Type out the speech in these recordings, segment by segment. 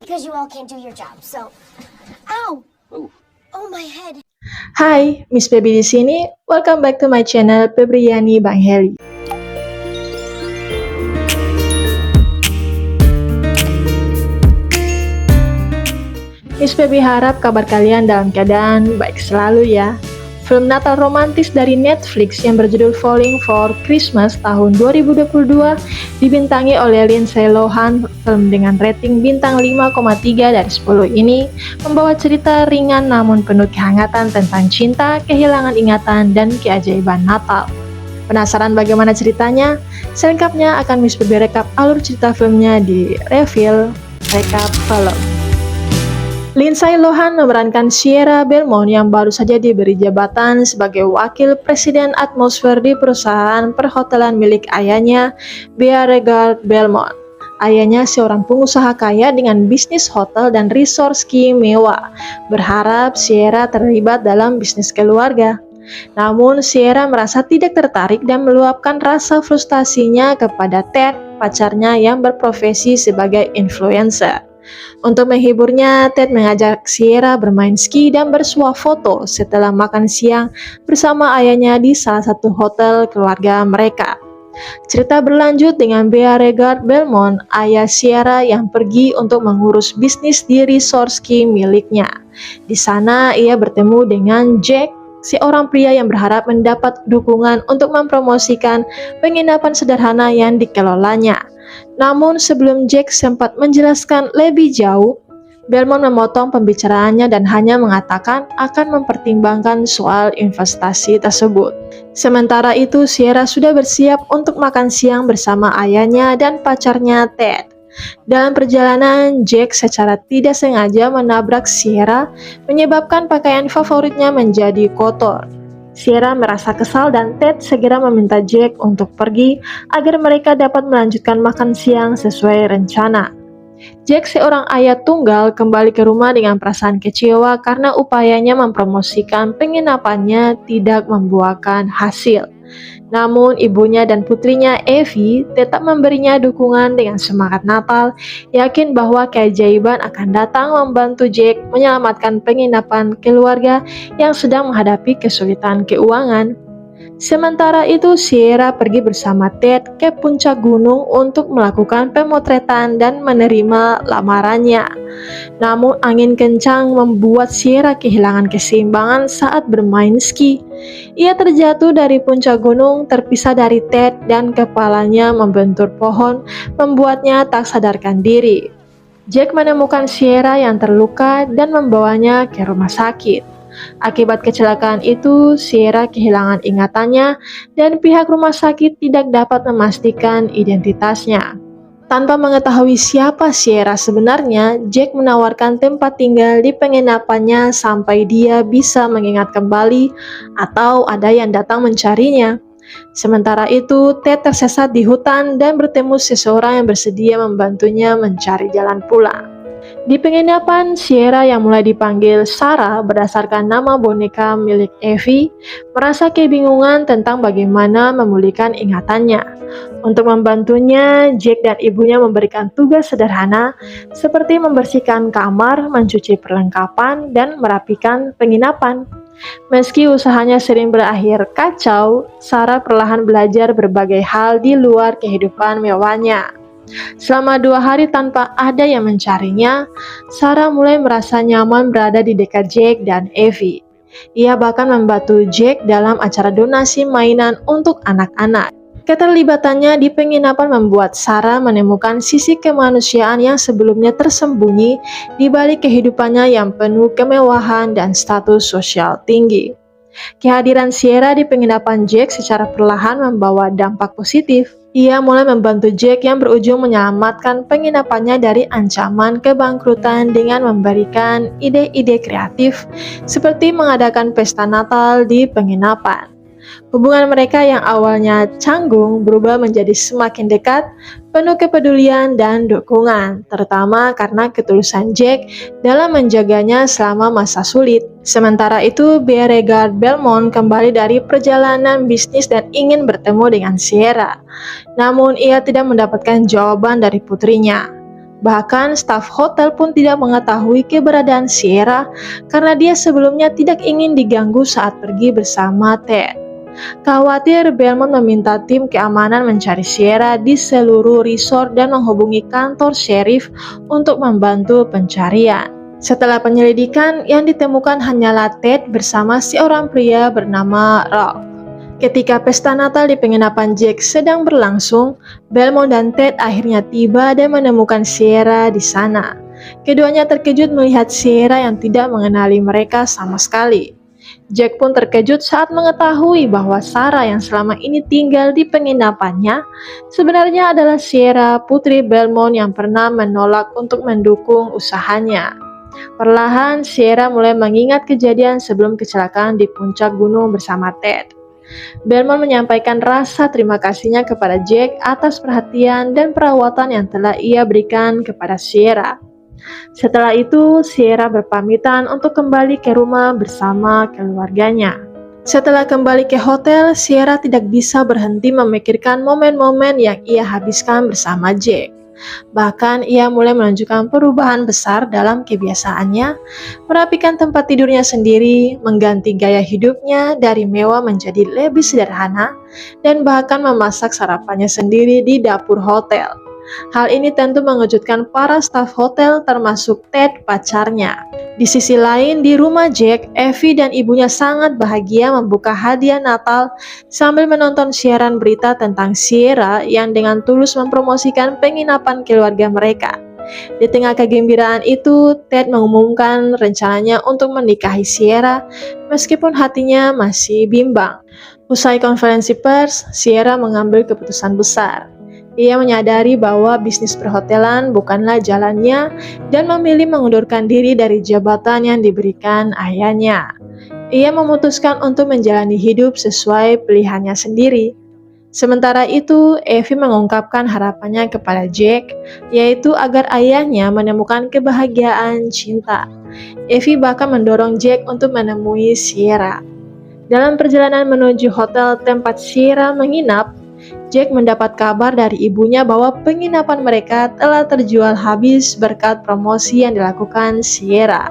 because you all can't do your job. So, ow! Oh, my head. Hai, Miss Baby di sini. Welcome back to my channel Febriani Bang Heli. Miss Baby harap kabar kalian dalam keadaan baik selalu ya. Film Natal romantis dari Netflix yang berjudul Falling for Christmas tahun 2022 dibintangi oleh Lindsay Lohan. Film dengan rating bintang 5,3 dari 10 ini membawa cerita ringan namun penuh kehangatan tentang cinta, kehilangan ingatan, dan keajaiban Natal. Penasaran bagaimana ceritanya? Selengkapnya akan Miss Baby rekap alur cerita filmnya di Reveal Recap Film. Lindsay Lohan memerankan Sierra Belmont yang baru saja diberi jabatan sebagai wakil presiden atmosfer di perusahaan perhotelan milik ayahnya, Beauregard Belmont. Ayahnya seorang pengusaha kaya dengan bisnis hotel dan resort ski mewah, berharap Sierra terlibat dalam bisnis keluarga. Namun Sierra merasa tidak tertarik dan meluapkan rasa frustasinya kepada Ted, pacarnya yang berprofesi sebagai influencer. Untuk menghiburnya, Ted mengajak Sierra bermain ski dan bersuah foto setelah makan siang bersama ayahnya di salah satu hotel keluarga mereka. Cerita berlanjut dengan Beauregard Belmont, ayah Sierra yang pergi untuk mengurus bisnis di resort ski miliknya. Di sana ia bertemu dengan Jack, seorang pria yang berharap mendapat dukungan untuk mempromosikan penginapan sederhana yang dikelolanya. Namun sebelum Jack sempat menjelaskan lebih jauh, Belmont memotong pembicaraannya dan hanya mengatakan akan mempertimbangkan soal investasi tersebut. Sementara itu, Sierra sudah bersiap untuk makan siang bersama ayahnya dan pacarnya Ted. Dalam perjalanan, Jack secara tidak sengaja menabrak Sierra, menyebabkan pakaian favoritnya menjadi kotor. Sierra merasa kesal dan Ted segera meminta Jack untuk pergi agar mereka dapat melanjutkan makan siang sesuai rencana. Jack, seorang ayah tunggal, kembali ke rumah dengan perasaan kecewa karena upayanya mempromosikan penginapannya tidak membuahkan hasil. Namun ibunya dan putrinya Evie tetap memberinya dukungan dengan semangat Natal, yakin bahwa keajaiban akan datang membantu Jack menyelamatkan penginapan keluarga yang sedang menghadapi kesulitan keuangan. Sementara itu, Sierra pergi bersama Ted ke puncak gunung untuk melakukan pemotretan dan menerima lamarannya. Namun angin kencang membuat Sierra kehilangan keseimbangan saat bermain ski. Ia terjatuh dari puncak gunung, terpisah dari Ted, dan kepalanya membentur pohon, membuatnya tak sadarkan diri. Jack menemukan Sierra yang terluka dan membawanya ke rumah sakit. Akibat kecelakaan itu, Sierra kehilangan ingatannya dan pihak rumah sakit tidak dapat memastikan identitasnya. Tanpa mengetahui siapa Sierra sebenarnya, Jack menawarkan tempat tinggal di penginapannya sampai dia bisa mengingat kembali atau ada yang datang mencarinya. Sementara itu, Ted tersesat di hutan dan bertemu seseorang yang bersedia membantunya mencari jalan pulang. Di penginapan, Sierra yang mulai dipanggil Sarah berdasarkan nama boneka milik Evie, merasa kebingungan tentang bagaimana memulihkan ingatannya. Untuk membantunya, Jack dan ibunya memberikan tugas sederhana seperti membersihkan kamar, mencuci perlengkapan, dan merapikan penginapan. Meski usahanya sering berakhir kacau, Sarah perlahan belajar berbagai hal di luar kehidupan mewahnya. Selama 2 hari tanpa ada yang mencarinya, Sarah mulai merasa nyaman berada di dekat Jack dan Evie. Ia bahkan membantu Jack dalam acara donasi mainan untuk anak-anak. Keterlibatannya di penginapan membuat Sarah menemukan sisi kemanusiaan yang sebelumnya tersembunyi di balik kehidupannya yang penuh kemewahan dan status sosial tinggi. Kehadiran Sierra di penginapan Jack secara perlahan membawa dampak positif. Ia mulai membantu Jack yang berujung menyelamatkan penginapannya dari ancaman kebangkrutan dengan memberikan ide-ide kreatif seperti mengadakan pesta Natal di penginapan. Hubungan mereka yang awalnya canggung berubah menjadi semakin dekat, penuh kepedulian dan dukungan, terutama karena ketulusan Jack dalam menjaganya selama masa sulit. Sementara itu, Beauregard Belmont kembali dari perjalanan bisnis dan ingin bertemu dengan Sierra. Namun ia tidak mendapatkan jawaban dari putrinya. Bahkan staf hotel pun tidak mengetahui keberadaan Sierra karena dia sebelumnya tidak ingin diganggu saat pergi bersama Ted. Khawatir, Belmont meminta tim keamanan mencari Sierra di seluruh resort dan menghubungi kantor sheriff untuk membantu pencarian. Setelah penyelidikan, yang ditemukan hanyalah Ted bersama seorang pria bernama Rock. Ketika pesta Natal di penginapan Jack sedang berlangsung, Belmont dan Ted akhirnya tiba dan menemukan Sierra di sana. Keduanya terkejut melihat Sierra yang tidak mengenali mereka sama sekali. Jack pun terkejut saat mengetahui bahwa Sarah yang selama ini tinggal di penginapannya sebenarnya adalah Sierra, putri Belmont yang pernah menolak untuk mendukung usahanya. Perlahan, Sierra mulai mengingat kejadian sebelum kecelakaan di puncak gunung bersama Ted. Belmont menyampaikan rasa terima kasihnya kepada Jack atas perhatian dan perawatan yang telah ia berikan kepada Sierra. Setelah itu, Sierra berpamitan untuk kembali ke rumah bersama keluarganya. Setelah kembali ke hotel, Sierra tidak bisa berhenti memikirkan momen-momen yang ia habiskan bersama Jack. Bahkan ia mulai menunjukkan perubahan besar dalam kebiasaannya, merapikan tempat tidurnya sendiri, mengganti gaya hidupnya dari mewah menjadi lebih sederhana, dan bahkan memasak sarapannya sendiri di dapur hotel. Hal ini tentu mengejutkan para staf hotel termasuk Ted pacarnya. Di sisi lain, di rumah Jack, Evie dan ibunya sangat bahagia membuka hadiah Natal sambil menonton siaran berita tentang Sierra yang dengan tulus mempromosikan penginapan keluarga mereka. Di tengah kegembiraan itu, Ted mengumumkan rencananya untuk menikahi Sierra meskipun hatinya masih bimbang. Usai konferensi pers, Sierra mengambil keputusan besar. Ia menyadari bahwa bisnis perhotelan bukanlah jalannya dan memilih mengundurkan diri dari jabatan yang diberikan ayahnya. Ia memutuskan untuk menjalani hidup sesuai pilihannya sendiri. Sementara itu, Evie mengungkapkan harapannya kepada Jack, yaitu agar ayahnya menemukan kebahagiaan cinta. Evie bahkan mendorong Jack untuk menemui Sierra. Dalam perjalanan menuju hotel tempat Sierra menginap, Jack mendapat kabar dari ibunya bahwa penginapan mereka telah terjual habis berkat promosi yang dilakukan Sierra.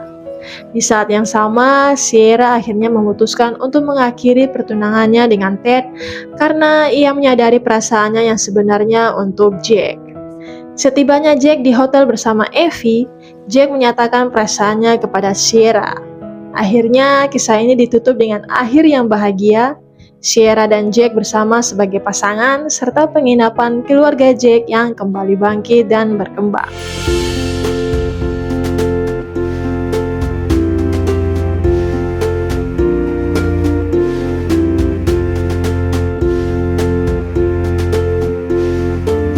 Di saat yang sama, Sierra akhirnya memutuskan untuk mengakhiri pertunangannya dengan Ted karena ia menyadari perasaannya yang sebenarnya untuk Jack. Setibanya Jack di hotel bersama Evie, Jack menyatakan perasaannya kepada Sierra. Akhirnya, kisah ini ditutup dengan akhir yang bahagia. Sierra dan Jack bersama sebagai pasangan, serta penginapan keluarga Jack yang kembali bangkit dan berkembang.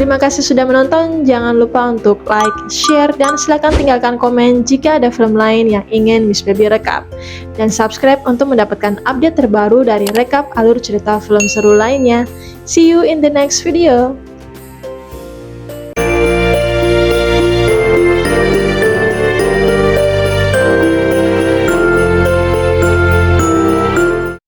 Terima kasih sudah menonton, jangan lupa untuk like, share, dan silakan tinggalkan komen jika ada film lain yang ingin Miss Baby rekap. Dan subscribe untuk mendapatkan update terbaru dari rekap alur cerita film seru lainnya. See you in the next video.